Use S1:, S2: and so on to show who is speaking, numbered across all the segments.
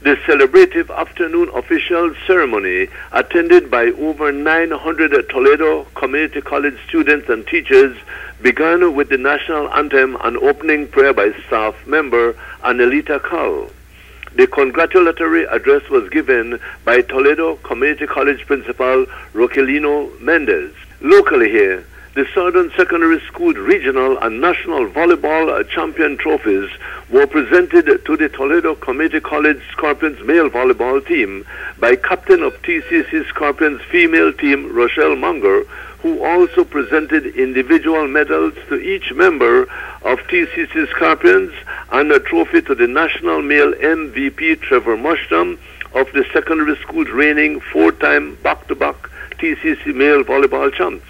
S1: The celebrative afternoon official ceremony, attended by over 900 Toledo Community College students and teachers, began with the national anthem and opening prayer by staff member Anelita Cull. The congratulatory address was given by Toledo Community College Principal Roquelino Mendez. Locally here, the Southern Secondary School Regional and National Volleyball Champion trophies were presented to the Toledo Community College Scorpions male volleyball team by captain of TCC Scorpions female team Rochelle Munger, who also presented individual medals to each member of TCC Scorpions and a trophy to the national male MVP Trevor Mushtam of the secondary school's reigning four-time back-to-back TCC male volleyball champs.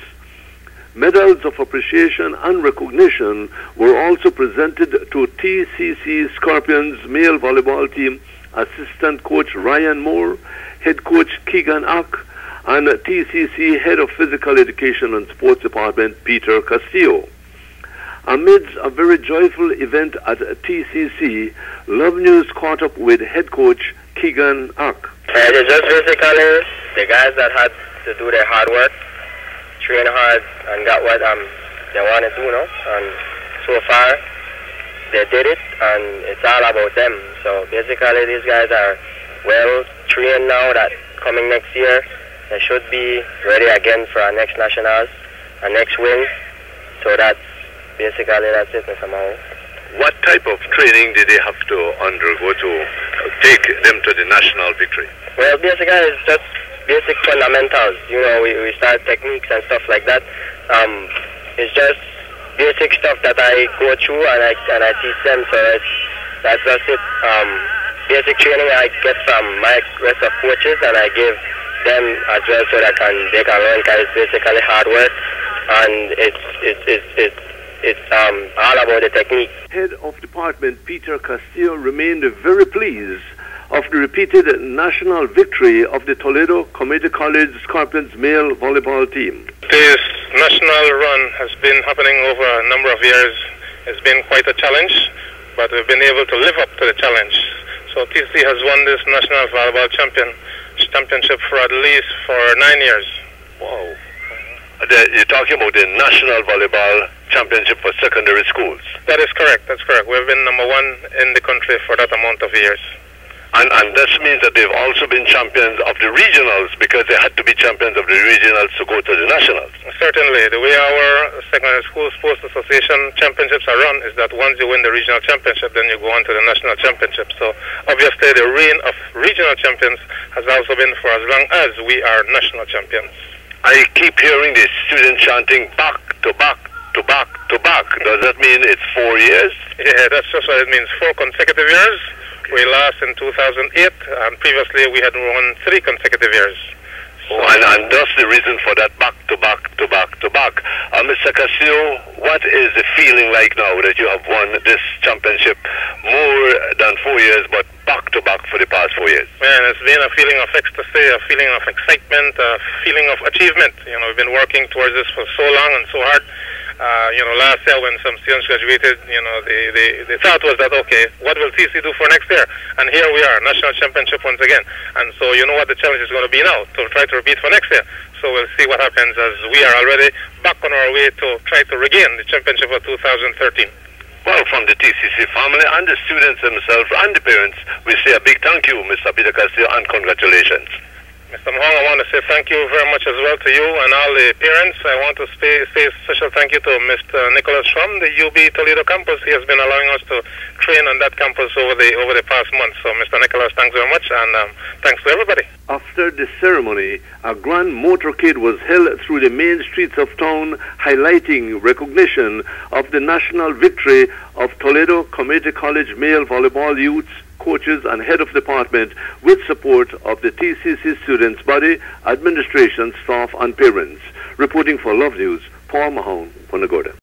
S1: Medals of appreciation and recognition were also presented to TCC Scorpions male volleyball team assistant coach Ryan Moore, head coach Keegan Ack, and TCC head of physical education and sports department Peter Castillo. Amidst a very joyful event at TCC, Love News caught up with head coach Keegan Ack.
S2: It's just basically the guys that had to do their hard work, train hard, and got what they want to do now. And so far, they did it, and it's all about them. So basically, these guys are well trained now. That coming next year, they should be ready again for our next nationals, our next win. So that's it, Mr. Mao.
S1: What type of training did they have to undergo to take them to the national victory?
S2: Well, basically, it's just basic fundamentals. You know, we start techniques and stuff like that. It's just basic stuff that I go through and I teach them. So that's just it. Basic training I get from my rest of coaches, and I give them as well so that they can learn. Because it's basically hard work, and it's all about the technique.
S1: Head of department Peter Castillo remained very pleased of the repeated national victory of the Toledo Community College Scorpions male volleyball team.
S3: This national run has been happening over a number of years. It's been quite a challenge, but we've been able to live up to the challenge. So TC has won this national volleyball championship for at least 9 years.
S1: Wow. You're talking about the national volleyball championship for secondary schools?
S3: That is correct, that's correct. We've been number one in the country for that amount of years.
S1: And this means that they've also been champions of the regionals, because they had to be champions of the regionals to go to the nationals.
S3: Certainly. The way our secondary school sports association championships are run is that once you win the regional championship, then you go on to the national championship. So obviously the reign of regional champions has also been for as long as we are national champions.
S1: I keep hearing the students chanting back to back to back to back. Does that mean it's 4 years?
S3: Yeah, that's just what it means. 4 consecutive years. We lost in 2008, and previously we had won 3 consecutive years.
S1: So, and that's the reason for that back to back to back to back. Mr. Castillo, what is the feeling like now that you have won this championship more than 4 years, but back to back for the past 4 years?
S3: Man, it's been a feeling of ecstasy, a feeling of excitement, a feeling of achievement. You know, we've been working towards this for so long and so hard. You know, last year when some students graduated, you know, the thought was that, okay, what will TC do for next year? And here we are, national championship once again. And so you know what the challenge is going to be now, to try to repeat for next year. So we'll see what happens, as we are already back on our way to try to regain the championship of 2013.
S1: Well, from the TCC family and the students themselves and the parents, we say a big thank you, Mr. Peter Castillo, and congratulations.
S3: Mr. Mahong, I want to say thank you very much as well to you and all the parents. I want to say a special thank you to Mr. Nicholas from the UB Toledo campus. He has been allowing us to train on that campus over the past month. So, Mr. Nicholas, thanks very much, and thanks to everybody.
S1: After the ceremony, a grand motorcade was held through the main streets of town, highlighting recognition of the national victory of Toledo Community College male volleyball youths, coaches and head of department, with support of the TCC students body, administration, staff and parents. Reporting for Love News, Paul Mahone, Punta Gorda.